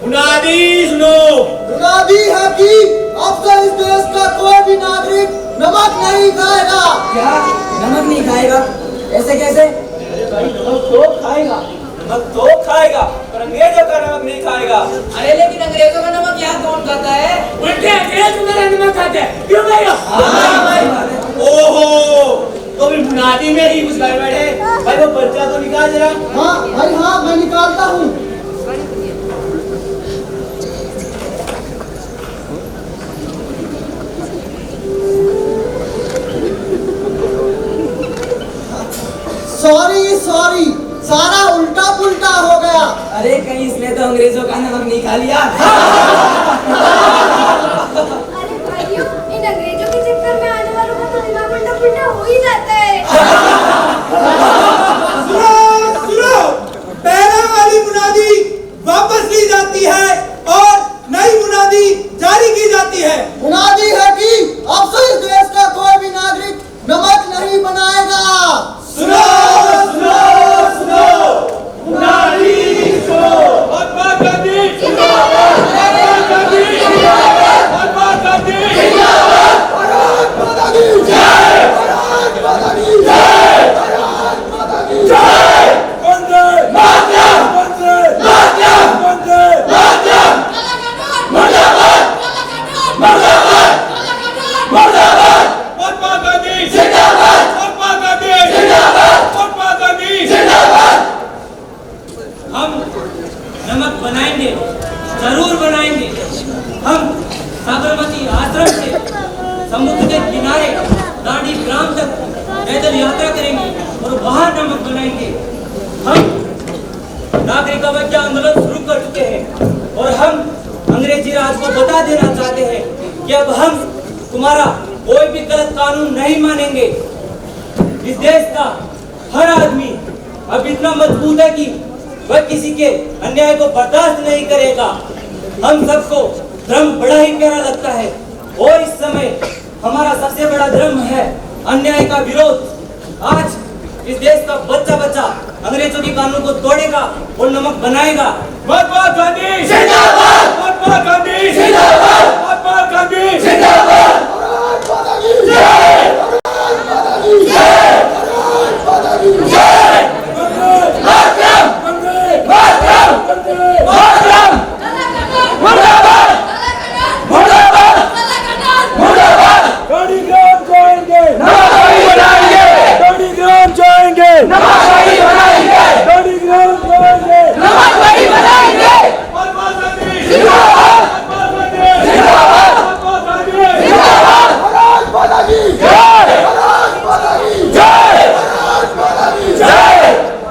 मुनादी सुनो। मुनादी है कि अब से इस देश का कोई भी नागरिक नमक नहीं खाएगा। क्या नमक नहीं खाएगा? ऐसे कैसे? नमक तो खाएगा, नमक तो खाएगा, पर अंग्रेजों का नमक नहीं खाएगा। अरे लेकिन अंग्रेजों का नमक यहाँ कौन खाता है? उल्टे अंग्रेज मेरा नमक खाते हैं, क्यों भाई? ओहो, तो भी मुनादी में ही घुस गए बैठे। भाई वो पर्चा तो निकाल जरा। हाँ भाई हाँ, मैं निकालता हूँ। सॉरी, सारा उल्टा पुल्टा हो गया। अरे कहीं इसने तो अंग्रेजों का नमक नहीं खा लिया। अरे भाइयों, इन अंग्रेजों के चक्कर में आने वालों का तो दिमाग उल्टा पुल्टा हो ही जाता है। सुनो, पहले वाली मुनादी वापस ली जाती है और नई मुनादी जारी की जाती है। मुनादी है कि अब से इस देश का कोई भी नागरिक नमक नहीं बनाएगा। सुनो, मुनादी सुनो। महात्मा गांधी जिंदाबाद, महात्मा गांधी जिंदाबाद, महात्मा गांधी जिंदाबाद, भारत माता की जय, भारत माता की जय, भारत माता की जय। वंदे मातरम, वंदे मातरम, वंदे मातरम। मुर्दाबाद, मुर्दाबाद, मुर्दाबाद, महात्मा गांधी जिंदाबाद, महात्मा गांधी जिंदाबाद, महात्मा गांधी जिंदाबाद। हम नमक बनाएंगे, जरूर बनाएंगे। हम साबरमती आश्रम से समुद्र के किनारे दांडी ग्राम तक पैदल यात्रा करेंगे और वहां नमक बनाएंगे। हम नागरिक अवज्ञा आंदोलन शुरू कर चुके हैं और हम अंग्रेजी राज को बता देना चाहते हैं कि अब हम तुम्हारा कोई भी गलत कानून नहीं मानेंगे। इस देश का हर आदमी अब इतना मजबूत है कि वह किसी के अन्याय को बर्दाश्त नहीं करेगा। हम सबको धर्म बड़ा ही प्यारा लगता है और इस समय हमारा सबसे बड़ा धर्म है अन्याय का विरोध। आज इस देश का बच्चा बच्चा अंग्रेजों के कानून को तोड़ेगा और नमक बनाएगा। महात्मा गांधी जिंदाबाद, महात्मा गांधी जिंदाबाद, महात्मा गांधी जिंदाबाद, भारत माता की जय, भारत माता की जय, भारत माता की जय। मातरम, मातरम, मातरम, मुर्दाबाद, मुर्दाबाद, मुर्दाबाद। दांडी ग्राम जाएंगे, नमक बनाएंगे, दांडी ग्राम जाएंगे, नमक बनाएंगे, दांडी ग्राम जाएंगे। नमक बनाएंगे। महात्मा गांधी जिंदाबाद, महात्मा गांधी जिंदाबाद, महात्मा गांधी जिंदाबाद, भारत माता की जय, भारत माता की जय, भारत माता की जय।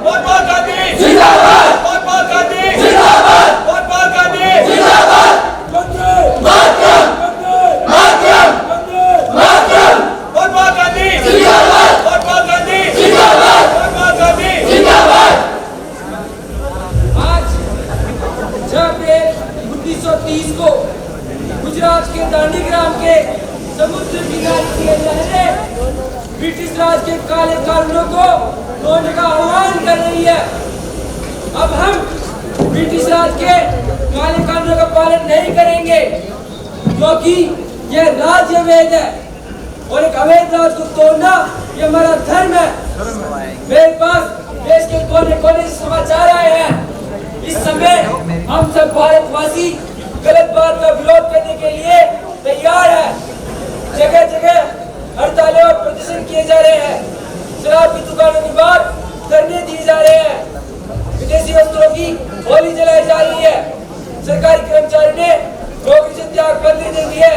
महात्मा गांधी जिंदाबाद, महात्मा गांधी जिंदाबाद, महात्मा गांधी जिंदाबाद। वंदे मातरम, वंदे मातरम, वंदे मातरम, महात्मा गांधी जिंदाबाद, महात्मा गांधी जिंदाबाद, महात्मा गांधी जिंदाबाद। आज 6 अप्रैल 1930 को गुजरात के दांडी ग्राम के समुद्र किनारे की लहरें ब्रिटिश राज के काले कानूनों को तोड़ने का आह्वान कर रही है। अब हम ब्रिटिश राज के काले कानूनों का पालन नहीं करेंगे क्योंकि यह राज्य वेद है और एक अवैध राज को तोड़ना ये हमारा धर्म है। मेरे पास देश के कोने कोने से समाचार आए हैं। इस समय हम सब भारतवासी गलत बात का विरोध करने के लिए तैयार है। जगह जगह हड़तालें और प्रदर्शन किए जा रहे हैं। शराब की दुकानों के बाहर धरने दिए जा रहे हैं। विदेशी वस्त्रों की होली जलाई जा रही है। सरकारी कर्मचारी ने नौकरी से त्याग बंदी दे दी है।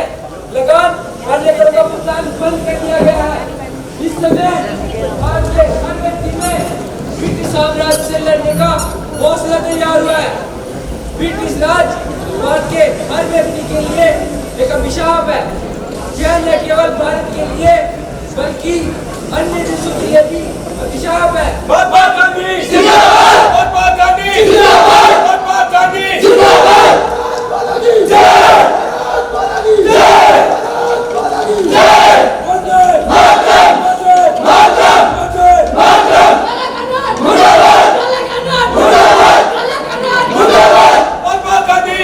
लगान भरने का भुगतान बंद कर दिया गया है। इस समय भारत के हर व्यक्ति में ब्रिटिश साम्राज्य से लड़ने का हौसला तैयार हुआ है। ब्रिटिश राज भारत के हर व्यक्ति के लिए एक अभिशाप है। यह न केवल भारत के लिए बल्कि अन्य देशों के लिए भी अभिशाप है। महात्मा गांधी जिंदाबाद, महात्मा गांधी जिंदाबाद, महात्मा गांधी जिंदाबाद, भारत माता की जय, भारत माता की जय, भारत माता की जय। वंदे मातरम, मातरम, मातरम, मुर्दाबाद, मुर्दाबाद, मुर्दाबाद। महात्मा गांधी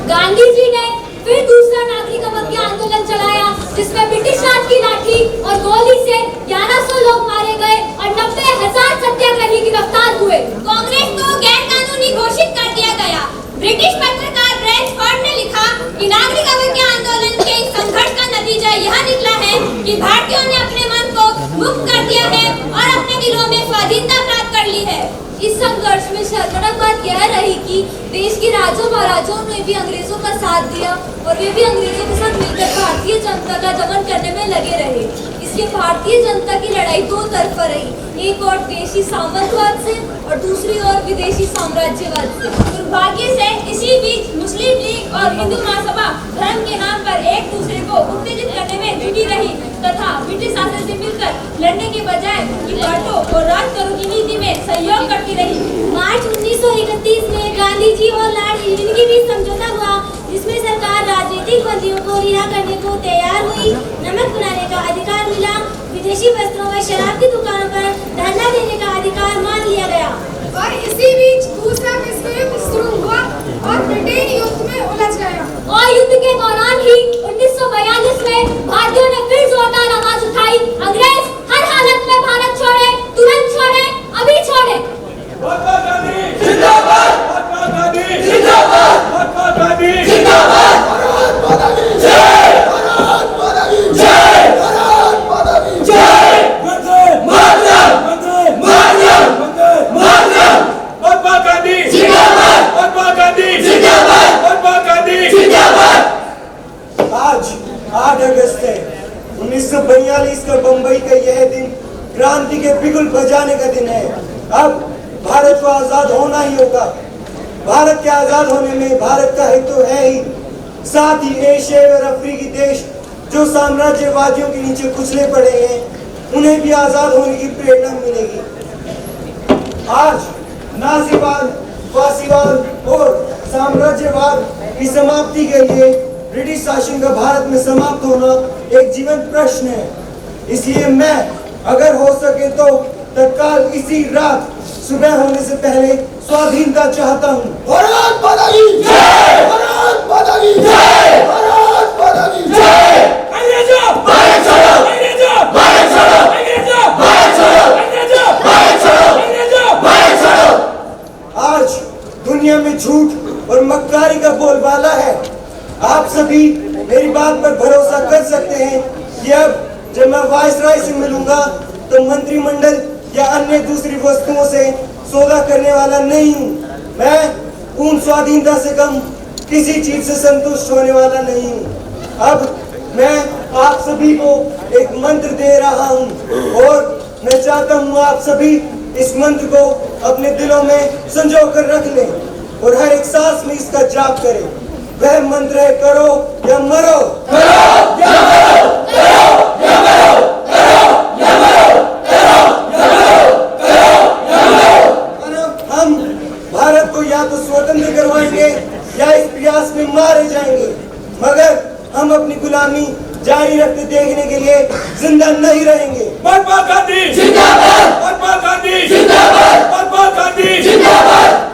गांधी जी ने फिर दूसरा नागरिक अवज्ञा आंदोलन चलाया, जिसमें ब्रिटिश राज की लाठी और गोली से 1100 लोग मारे गए और 90,000 सत्याग्रही गिरफ्तार हुए। कांग्रेस को गैर कानूनी घोषित कर दिया गया। ब्रिटिश पत्रकार ब्रैडफोर्ड ने लिखा कि नागरिक अवज्ञा आंदोलन के इस संघर्ष का नतीजा यह निकला है कि भारतीयों ने अपने मन को मुक्त कर दिया है और अपने दिलों में स्वाधीनता प्राप्त कर ली है। इस संघर्ष में शर्मनाक बात यह रही कि देश के राजों महाराजाओं ने भी अंग्रेजों का साथ दिया और वे भी अंग्रेजों के साथ मिलकर भारतीय जनता का दमन करने में लगे रहे। इसलिए भारतीय जनता की लड़ाई दो तरफा रही, एक और देशी सामंतवाद से और दूसरी ओर विदेशी साम्राज्यवाद से। दुर्भाग्य से इसी बीच मुस्लिम लीग और हिंदू महासभा धर्म के नाम पर एक दूसरे को उत्तेजित करने में जुटी रही तथा ब्रिटिश शासन से मिलकर लड़ने के बजाय कि बांटो और राज करो की नीति में सहयोग करती रही। मार्च 1931 में गांधी जी और लॉर्ड इरविन के बीच समझौता हुआ, जिसमें सरकार राजनीतिक बंदियों को रिहा करने को तैयार हुई, नमक बनाने का अधिकार मिला, विदेशी वस्त्रों व शराब की दुकानों पर धरना देने का अधिकार मान लिया गया। और इसी बीच दूसरा विश्व युद्ध शुरू हुआ और ब्रिटेन युद्ध में उलझ गया। और युद्ध के दौरान ही 1942 में भारतीयों ने फिर जोरदार आवाज उठाई, अंग्रेज हर हालत में भारत छोड़े, तुरंत छोड़े, अभी छोड़े। महात्मा गांधी जिंदाबाद, महात्मा गांधी जिंदाबाद, महात्मा गांधी जिंदाबाद, भारत माता की जय, भारत माता की जय, भारत माता की जय, वंदे मातरम, वंदे मातरम, वंदे मातरम। महात्मा गांधी जिंदाबाद, महात्मा गांधी जिंदाबाद, महात्मा गांधी जिंदाबाद। आज 8 अगस्त है 1942 का बंबई का यह दिन क्रांति के बिगुल बजाने का दिन है। अब भारत को आजाद होना ही होगा। भारत के आजाद होने में भारत का हित तो है ही, साथ ही एशियाई और अफ्रीकी देश जो साम्राज्यवादियों के नीचे कुचले पड़े हैं, उन्हें भी आजाद होने की प्रेरणा मिलेगी। आज नाजीवाद, फासीवाद और साम्राज्यवाद की समाप्ति के लिए ब्रिटिश शासन का भारत में समाप्त होना एक जीवंत प्रश्न है। इसलिए मैं अगर हो सके तो तत्काल इसी रात सुबह होने से पहले स्वाधीनता चाहता हूँ। भारत माता की जय, भारत माता की जय, भारत माता की जय। अंग्रेजों भारत छोड़ो, अंग्रेजों भारत छोड़ो, अंग्रेजों भारत छोड़ो, अंग्रेजों भारत छोड़ो, अंग्रेजों भारत छोड़ो। आज दुनिया में झूठ और मक्कारी का बोलबाला है। आप सभी मेरी बात पर भरोसा कर सकते हैं कि अब जब मैं वायसराय से मिलूंगा तो मंत्रिमंडल या अन्य दूसरी वस्तुओं से सौदा करने वाला नहीं हूँ। मैं पूर्ण स्वाधीनता से कम किसी चीज से संतुष्ट होने वाला नहीं हूँ। अब मैं आप सभी को एक मंत्र दे रहा हूँ और मैं चाहता हूँ आप सभी इस मंत्र को अपने दिलों में संजो कर रख लें और हर एक सांस में इसका जाप करें। वह मंत्र है, करो या मरो, करो या मरो, करो या मरो, करो या मरो, करो या मरो, करो या मरो। हम भारत को या तो स्वतंत्र करवाएंगे या इस प्रयास में मारे जाएंगे, मगर हम अपनी गुलामी जारी रखते देखने के लिए जिंदा नहीं रहेंगे। महात्मा गांधी जिंदाबाद, महात्मा गांधी जिंदाबाद, महात्मा गांधी जिंदाबाद।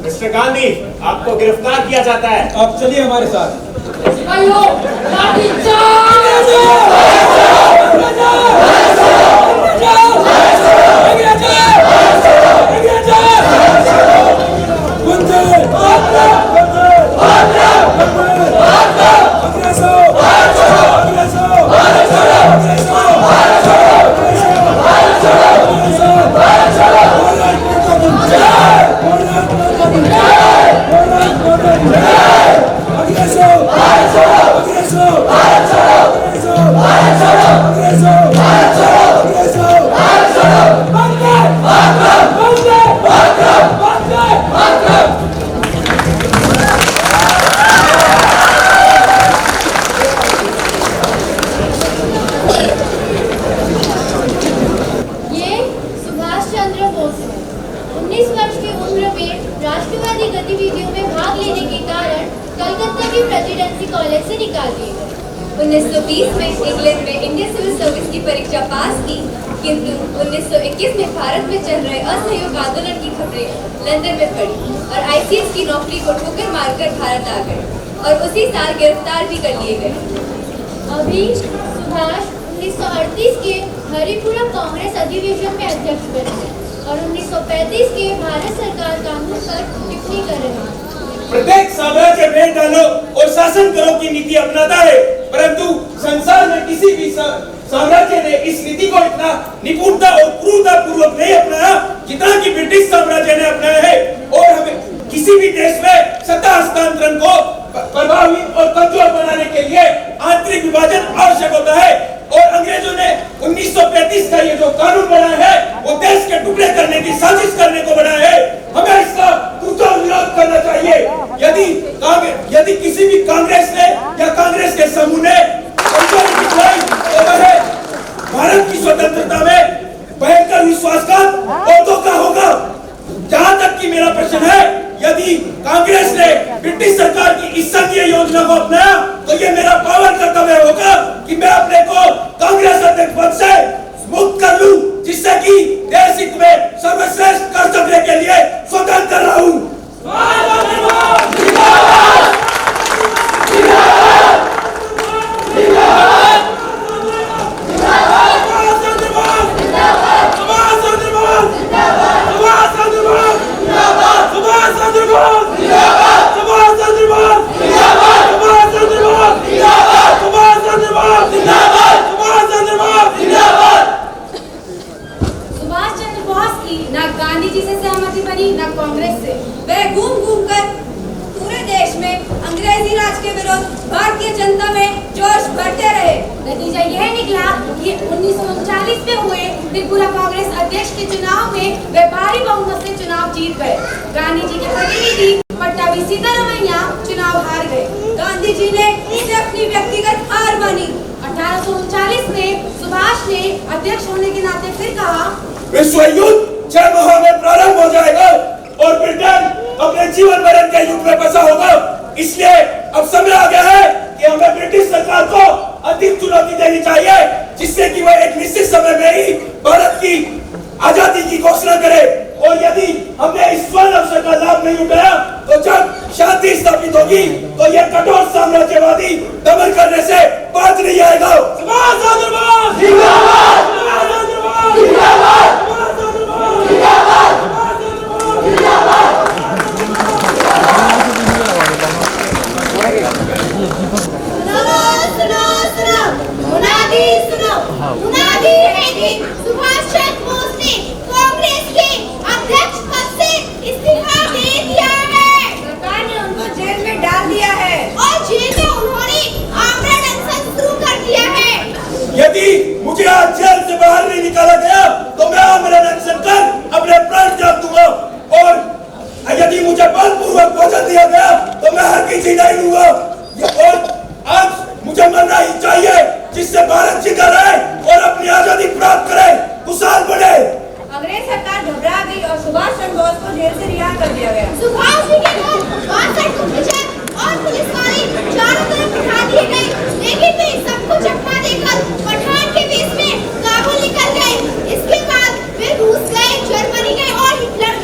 मिस्टर गांधी, आपको गिरफ्तार किया जाता है। आप चलिए हमारे साथ। सिपाहियों, लाठी चार्ज! राष्ट्रवादी गतिविधियों में भाग लेने के कारण कलकत्ता के प्रेसिडेंसी कॉलेज से निकाल दिए गए। 1920 में इंग्लैंड में इंडियन सिविल सर्विस की परीक्षा पास की, किंतु 1921 में भारत में चल रहे असहयोग आंदोलन की खबरें लंदन में पड़ी और आईसीएस की नौकरी को ठोकर मारकर भारत आ गए और उसी साल गिरफ्तार भी कर लिए गए। अभी सुभाष 1938 के हरिपुरा कांग्रेस अधिवेशन में अध्यक्ष बने और 1935 के भारत सरकार कानून पर टिप्पणी कर रहे हैं। प्रत्येक साम्राज्य भेद डालो और शासन करो की नीति अपनाता है, परंतु संसार में किसी भी साम्राज्य ने इस नीति को इतना निपुणता और क्रूरता पूर्वक नहीं अपनाया जितना कि ब्रिटिश साम्राज्य ने अपनाया है। और हमें किसी भी देश में सत्ता हस्तांतरण को प्रभावी और कमजोर बनाने के लिए आंतरिक विभाजन आवश्यक होता है। और अंग्रेजों ने 1935 का ये जो कानून बनाया है वो देश के टुकड़े करने की साजिश करने को बनाया है। हमें इसका पुरजोर विरोध करना चाहिए। यदि किसी भी कांग्रेस ने या कांग्रेस के समूह ने कमजोरी दिखाई तो वह भारत की स्वतंत्रता में भयंकर विश्वासघात और धोखा होगा। जहां तक कि मेरा प्रश्न है, यदि कांग्रेस ने ब्रिटिश सरकार की इस संघीय योजना को अपनाया तो ये मेरा पावन कर्तव्य होगा कि मैं अपने को कांग्रेस अध्यक्ष पद से मुक्त कर लूं, जिससे कि देश हित में सर्वश्रेष्ठ कर सकने के लिए स्वतंत्र रहूं। विश्व युद्ध 6 माह में प्रारंभ हो जाएगा और ब्रिटेन अपने जीवन मरण के युद्ध में फंसा होगा। इसलिए अब समय आ गया है कि हमें ब्रिटिश सरकार को अधिक चुनौती देनी चाहिए, जिससे कि वह एक निश्चित समय में ही भारत की आजादी की घोषणा करे। और यदि हमने इस स्वर्ण अवसर का लाभ नहीं उठाया तो जब शांति स्थापित होगी तो यह कठोर साम्राज्यवादी दमन करने से बात नहीं आएगा। सुभाष चंद्र बोस ने कांग्रेस के अध्यक्ष पद से इस्तीफा दे दिया है। सरकार ने उनको जेल में डाल दिया है और जेल में उन्होंने आमरण अनशन शुरू कर दिया है। यदि मुझे आज जेल से बाहर नहीं निकाला गया तो मैं आमरण अनशन कर अपने प्राण त्याग दूंगा। और यदि मुझे बलपूर्वक भोजन दिया गया तो मैं हर किसी नहीं लूंगा। और आज मुझे मरना ही चाहिए, जिससे भारत जिंदा रहे और अपनी आजादी प्राप्त करे, खुशहाल बने। अंग्रेज सरकार घबरा गई और सुभाष चंद्र बोस को जेल से रिहा कर दिया गया। सुभाष जी के घर 62 गुप्तचर और पुलिस वाले चारों तरफ बिठा दिए गए, लेकिन वे सबको चकमा देकर पठान के वेश में काबुल निकल गए। इसके बाद वे रूस गए, जर्मनी गए और हिटलर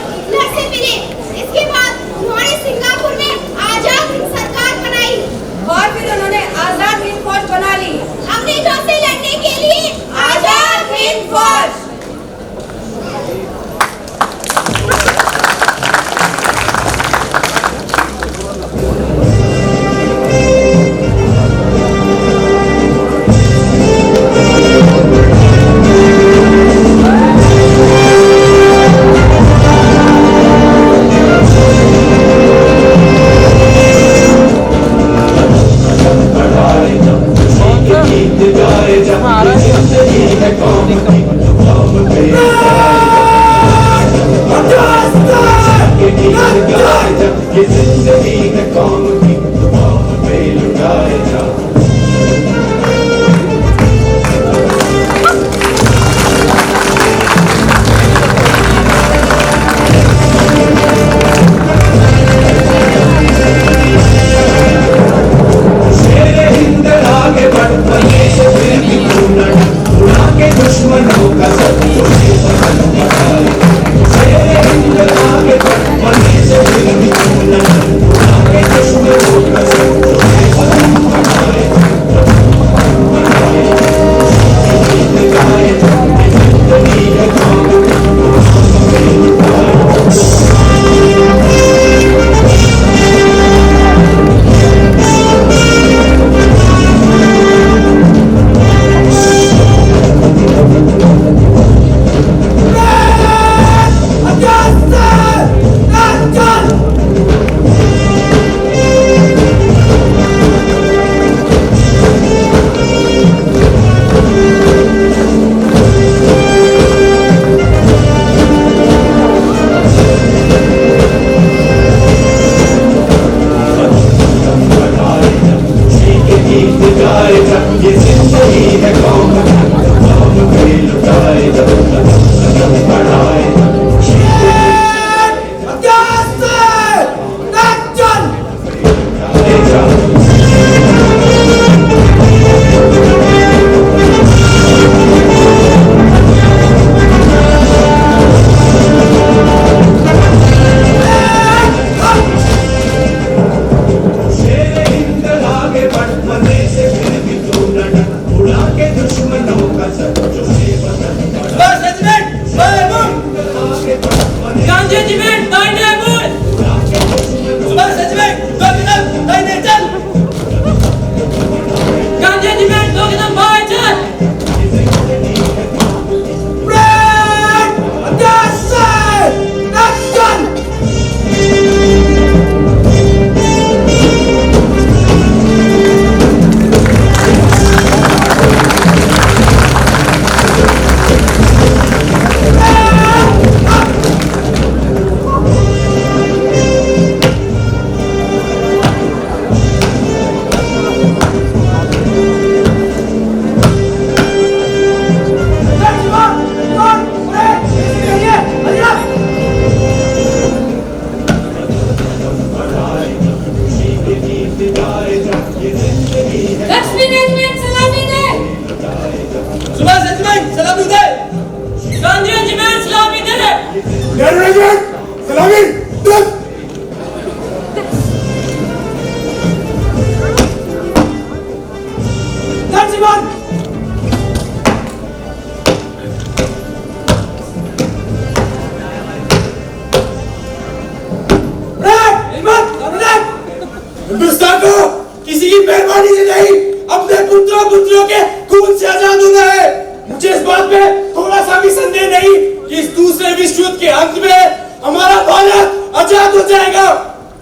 से मिले। इसके बाद उन्होंने सिंगापुर में आजाद हिंद सरकार बनाई और फिर उन्होंने आजाद हिंद फौज बना ली। अंग्रेजों से लड़ने के लिए आजाद हिंद फौज। पुत्रियों के खून से आजाद होना है। मुझे इस बात पे थोड़ा सा भी संदेह नहीं कि इस दूसरे विश्व युद्ध के अंत में हमारा भारत आजाद हो जाएगा।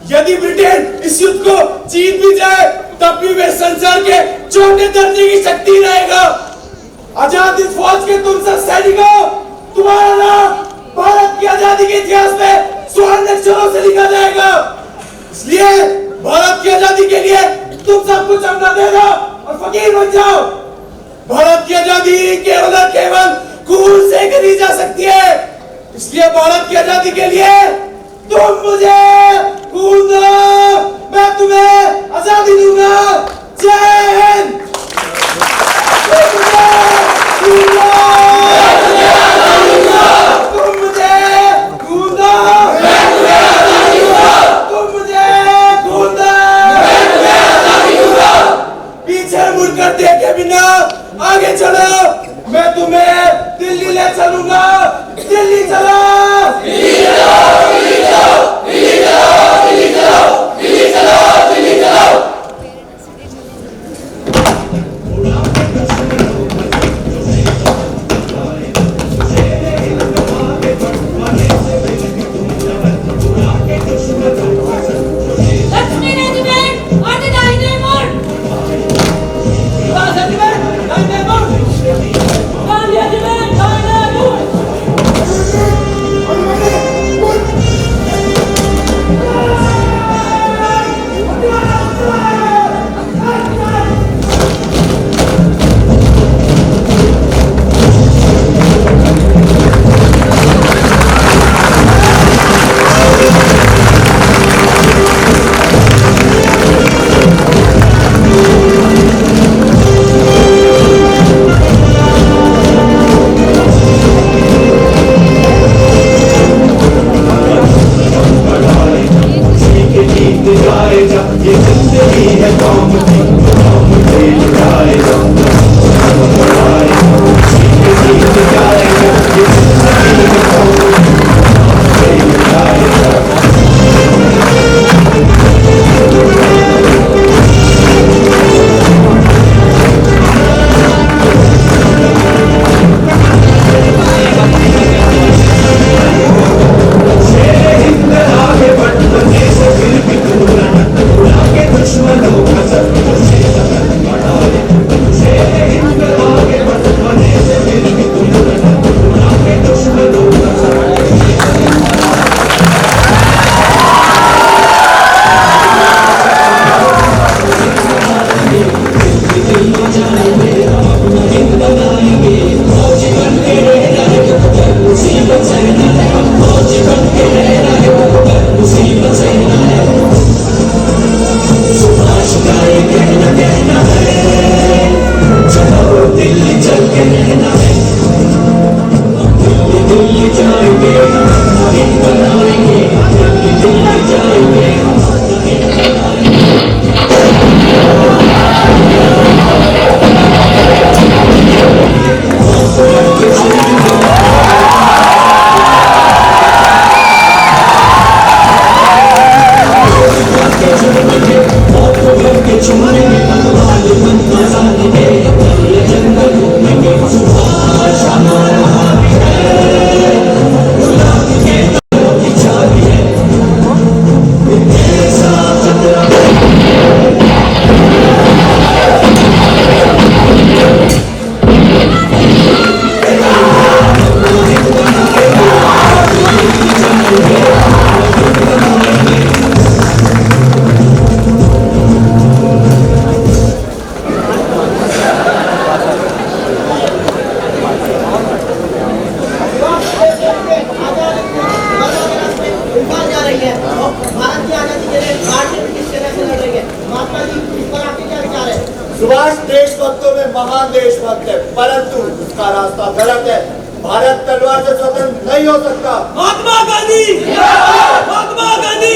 यदि ब्रिटेन इस युद्ध को जीत भी जाए तब भी वे संसार के चौथे दर्जे की शक्ति रहेगा। आजाद हिंद फौज के तुम सब सैनिकों, तुम्हारा नाम भारत की आजादी के इतिहास में स्वर्ण अक्षरों से लिखा जाएगा। इसलिए भारत की आजादी के लिए तुम सब कुछ अपना दे दो और फकीर बन जाओ। भारत की आजादी केवल और केवल खून से करी जा सकती है। इसलिए भारत की आजादी के लिए तुम मुझे खून दो, मैं तुम्हें आजादी दूंगा। जय हिंद। तुम मुझे खून दो, तुम मुझे खून दो, पीछे मुड़कर देखे बिना आगे चलो, मैं तुम्हें दिल्ली ले चलूंगा। दिल्ली चलो, दिल्ली चलो, दिल्ली चलो, दिल्ली चलो, दिल्ली चलो, दिल्ली चलो, दिल्ली चलो। सुभाष देशभक्तों में महान देशभक्त है, परंतु उसका रास्ता गलत है। भारत तलवार से स्वतंत्र नहीं हो सकता। महात्मा गांधी, महात्मा गांधी।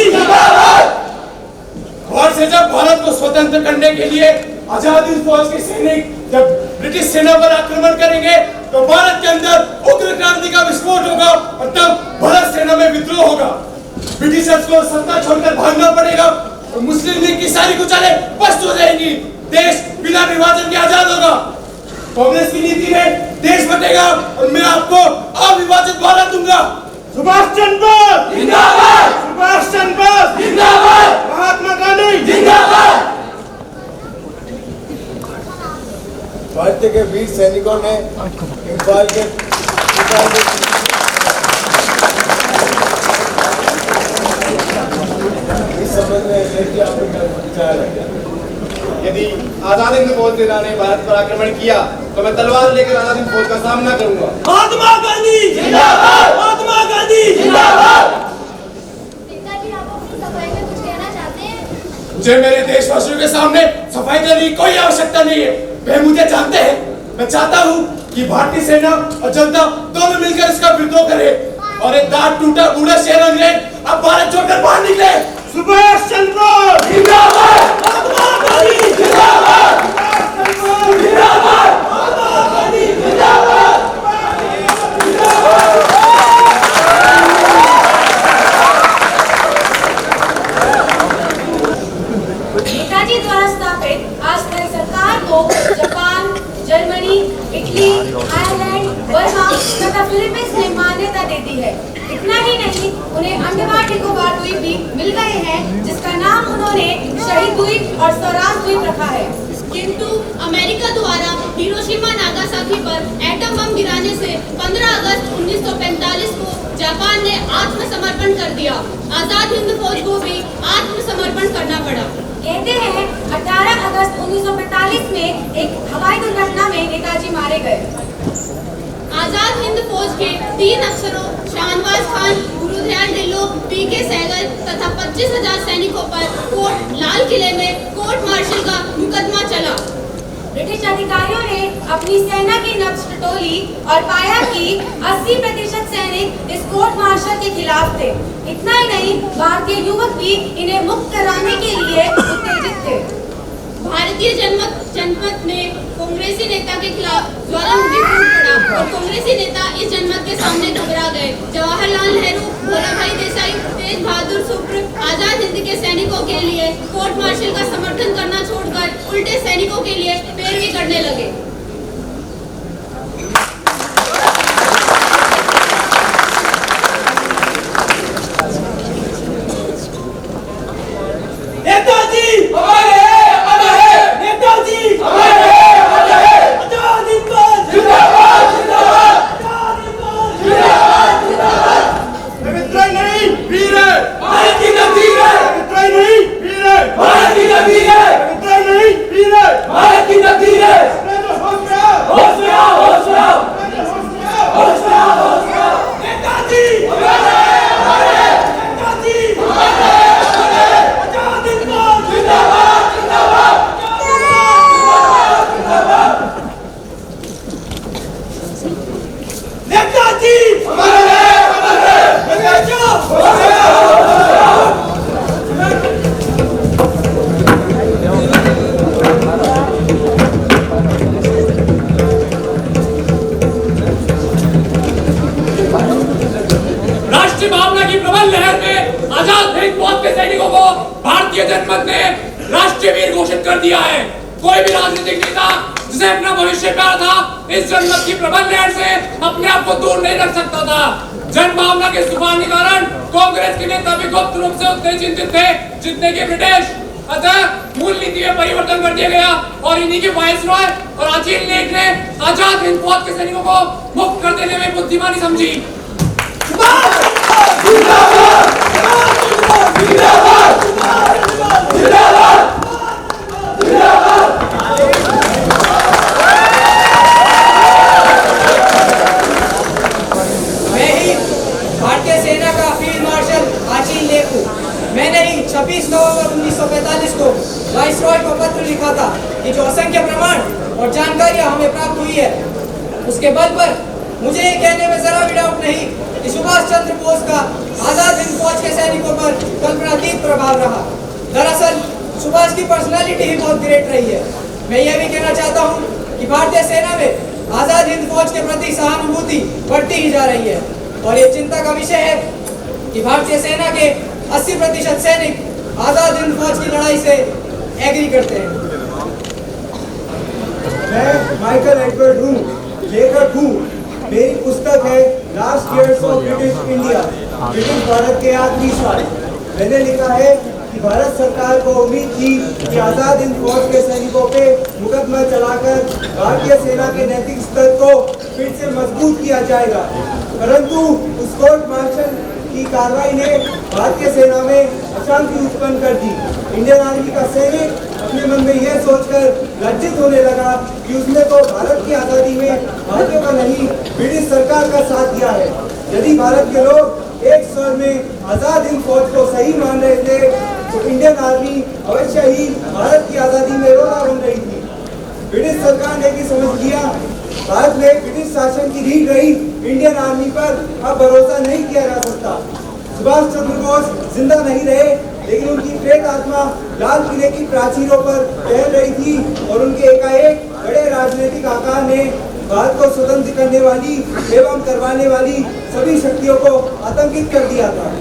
और से जब भारत को स्वतंत्र करने के लिए आजाद हिंद फौज के सैनिक जब ब्रिटिश सेना पर आक्रमण करेंगे तो भारत के अंदर उग्र क्रांति का विस्फोट होगा और तब भारत सेना में विद्रोह होगा। ब्रिटिशर्स को सत्ता छोड़कर भागना पड़ेगा और मुस्लिम लीग की सारी कुचालें पस्त हो जाएंगी। देश बिना विभाजन के आजाद होगा। कांग्रेस की नीति में देश बटेगा और मैं आपको अविभाजित भारत दूंगा। सुभाष चंद्र बोस जिंदाबाद, सुभाष चंद्र बोस जिंदाबाद, महात्मा गांधी जिंदाबाद। भारतीय के वीर सैनिकों ने इकबाल के इस संबंध में आपको विचार है। यदि आजाद हिंद फौज सेना ने भारत पर आक्रमण किया तो मैं तलवार लेकर आजाद हिंद फौज का सामना करूंगा। महात्मा गांधी जिंदाबाद, महात्मा गांधी जिंदाबाद। पिताजी, आप अपनी सफाई में कुछ कहना चाहते हैं? मुझे मेरे देशवासियों के सामने सफाई करने की कोई आवश्यकता नहीं है। वे मुझे जानते हैं। मैं चाहता हूँ कि भारतीय सेना और जनता दोनों मिलकर इसका विरोध करे और एक दांत टूटा बूढ़ा शेर अंग्रेज अब भारत छोड़कर बाहर निकले। सुभाष चंद्र जिंदाबाद, महात्मा गांधी जिंदाबाद, जिंदाबाद, महात्मा गांधी जिंदाबाद। नेताजी द्वारा स्थापित अस्थायी सरकार को Japan, Germany, Italy, Ireland, Burma तथा फिलीपींस ने मान्यता देती है। इतना ही नहीं, उन्हें अंडमान निकोबार द्वीप भी मिल गए हैं, जिसका नाम उन्होंने शहीद द्वीप और स्वराज द्वीप रखा है। किंतु अमेरिका द्वारा हिरोशिमा नागासाकी पर एटम बम गिराने से 15 अगस्त 1945 को जापान ने आत्मसमर्पण कर दिया। आजाद हिंद फौज को भी आत्मसमर्पण करना पड़ा। कहते हैं 18 अगस्त 1945 में एक हवाई दुर्घटना में नेताजी मारे गए। आजाद हिंद फौज के 3 अफसरों शाहनवाज खान, गुरुदयाल ढिल्लों, पीके सहगल तथा 25,000 सैनिकों पर कोर्ट लाल किले में कोर्ट मार्शल का मुकदमा चला। ब्रिटिश अधिकारियों ने अपनी सेना की नब्ज टटोली और पाया कि 80% सैनिक इस कोर्ट मार्शल के खिलाफ थे। इतना ही नहीं, भारतीय युवक भी इन्हें मुक्त कराने के लिए उत्तेजित थे। भारतीय जनमत ने कांग्रेसी नेता के खिलाफ ज्वालामुखी फूट पड़ा और कांग्रेसी नेता इस जनमत के सामने घबरा गए। जवाहरलाल नेहरू, वल्लभ भाई देसाई, तेज बहादुर शुक्र आजाद हिंद के सैनिकों के लिए कोर्ट मार्शल का समर्थन करना छोड़कर उल्टे सैनिकों के लिए पैरवी करने लगे। नेताजी हमारे नेताजी हमारे आजाद हिंद फौज जिंदाबाद, जिंदाबाद, जिंदाबाद, जिंदाबाद। विद्रोही नहीं वीर है, भारत की तकदीर है। विद्रोही नहीं वीर है, भारत की तकदीर है। विद्रोही नहीं वीर है, भारत की तकदीर है। होश में आओ, होश में आओ, होश में आओ, होश में आओ, होश में आओ। नेताजी हमारे नेताजी हमारे आजाद हिंद फौज जिंदाबाद, जिंदाबाद, नेताजी हमारे राष्ट्रीय भावना की प्रबल लहर में आजाद हिंद फौज के सैनिकों को भारतीय जनमत ने राष्ट्रीय वीर घोषित कर दिया है। कोई भी राजनीतिक नेता जिसे अपना भविष्य प्यारा था, इस जनमत की प्रबल लहर से अपने आप को दूर नहीं रख सकता था। जन भावना के तूफान के कारण कांग्रेस के नेता भी गुप्त रूप से उतने चिंतित थे जितने के ब्रिटिश। अतः मूल नीति में परिवर्तन कर दिया गया और इन्हीं के वायसरॉय और अजीत लेख ने आजाद हिंद फौज के सैनिकों को मुक्त कर देने में बुद्धिमानी समझी। भारतीय सेना का फील्ड मार्शल अजीत लेख हूँ। मैंने ही 26 नवंबर 1945 को वाइसरॉय को पत्र लिखा था कि जो असंख्य प्रमाण और जानकारियां हमें प्राप्त हुई है, उसके बल पर मुझे ये कहने में जरा भी डाउट नहीं कि सुभाष चंद्र बोस का आजाद हिंद फौज के सैनिकों पर कल्पनातीत प्रभाव रहा। दरअसल सुभाष की पर्सनालिटी ही बहुत ग्रेट रही है। मैं यह भी कहना चाहता हूँ कि भारतीय सेना में आजाद हिंद फौज के प्रति सहानुभूति बढ़ती ही जा रही है और ये चिंता का विषय है कि भारतीय सेना के 80% सैनिक आजाद हिंद फौज की लड़ाई से एग्री करते हैं। मैं माइकल एडवर्ड हूँ, लेखक हूँ। मेरी पुस्तक है last years of British India, British Bharat के आखिरी साल। मैंने लिखा है कि भारत सरकार को उम्मीद थी कि आजाद हिंद फौज के सैनिकों पे मुकदमा चलाकर भारतीय सेना के नैतिक स्तर को फिर से मजबूत किया जाएगा, परंतु उस कोर्ट मार्शल की कार्रवाई ने भारतीय सेना में अशांति उत्पन्न कर दी। इंडियन आर्मी का सैनिक अपने मन में यह सोचकर लज्जित होने लगा कि उसने तो भारत की आजादी में भारतीयों का नहीं, ब्रिटिश सरकार का साथ दिया है। यदि भारत के लोग एक स्वर में आजाद हिंद फौज को सही मान रहे थे, तो इंडियन आर्मी अवश्य ही भारत की आजादी में रोड़ा बन रही थी। ब्रिटिश सरकार ने भी समझ लिया भारत में ब्रिटिश शासन की रीढ़ रही इंडियन आर्मी पर अब भरोसा नहीं किया जा सकता। सुभाष चंद्र बोस जिंदा नहीं रहे, लेकिन उनकी प्रेत आत्मा लाल किले की प्राचीरों पर टहल रही थी और उनके एकाएक बड़े राजनीतिक आकार ने भारत को स्वतंत्र करने वाली एवं करवाने वाली सभी शक्तियों को आतंकित कर दिया था।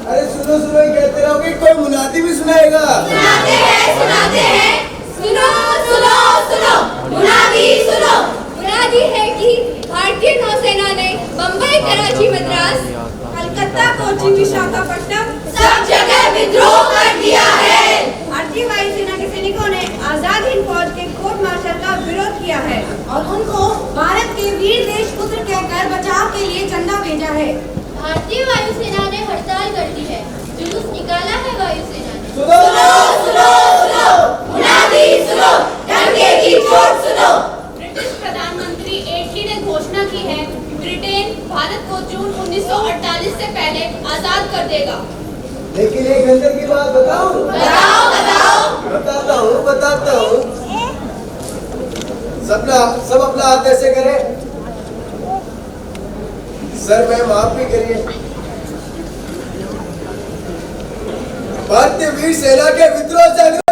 अरे सुनो सुनो कहते रहोगे, कोई मुनादी भी सुनाएगा। सुनाते हैं। सुनो सुनो सुनो मुनादी सुनो। मुनादी है कि भारतीय नौसेना ने बम्बई, कराची, मद्रास, कलकत्ता, कोची, विशाखापट्टनम सब जगह विद्रोह कर दिया है। भारतीय वायुसेना के सैनिकों ने आजाद हिंद फौज के कोर्ट मार्शल का विरोध किया है और उनको भारत के वीर देशपुत्र कहकर बचाव के लिए चंदा भेजा है। भारतीय वायुसेना ने हड़ताल कर दी है, जुलूस निकाला है वायुसेना ने। सुनो सुनो सुनो मुनादी सुनो, डंके की चोट सुनो। ब्रिटिश प्रधानमंत्री एटली ने घोषणा की है कि ब्रिटेन भारत को जून 1948 से पहले आजाद कर देगा। लेकिन एक अंदर की बात बताऊं? बताओ बताओ। बताता हूँ। सब अपना हाथ ऐसे करें, सर मैं माफ भी करिए। भारतीय वीर सेना के विद्रोह से